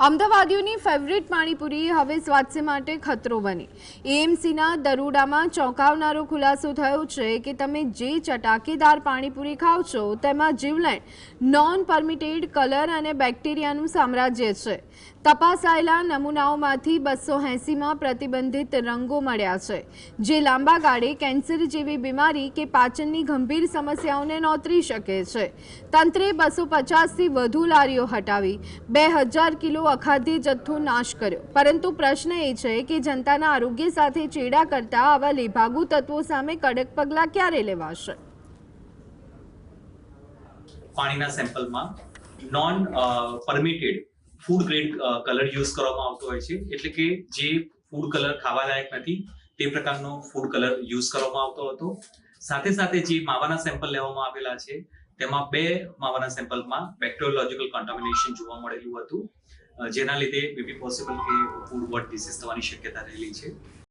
અમદાવાદીઓની favourite panipuri હવે સ્વાસ્થ્ય માટે ખતરો બની। એએમસીના દરોડામાં ચોંકાવનારો ખુલાસો થયો છે કે તમે જે ચટાકેદાર પાણીપુરી ખાવ છો તેમાં જીવલેણ નોન પરમિટેડ કલર અને બેક્ટેરિયાનું સામ્રાજ્ય છે। તપાસાયેલા નમૂનાઓમાંથી 280માં પ્રતિબંધિત રંગો મળ્યા છે, જે લાંબા ગાળે કેન્સર જેવી બીમારી કે પાચનની ગંભીર સમસ્યાઓને નોતરી શકે છે। તંત્રે 250થી વધુ લારીઓ હટાવી 2000 કિલો અખાદ્ય જથ્થો નાશ કર્યો, પરંતુ પ્રશ્ન એ છે કે જનતાના આરોગ્ય સાથે ચેડા કરતા આવા લેભાગુ તત્વો સામે કડક પગલાં ક્યારે લેવાશે? પાણીના સેમ્પલમાં non permitted food grade colour use કરવામાં આવતો હોય છે, એટલે કે જે ફૂડ કલર ખાવા લાયક નથી તે પ્રકારનો ફૂડ કલર યુઝ કરવામાં આવતો હતો। સાથે સાથે જે માવાના સેમ્પલ લેવામાં આવેલા છે તેમાં 2 માવાના સેમ્પલમાં બેક્ટેરિયોલોજિકલ કન્ટામિનેશન જોવા મળેલું હતું, જેના લીધે મે બી પોસિબલ કે ફૂડ બોર્ન ડિસીઝ થવાની શક્યતા રહેલી છે।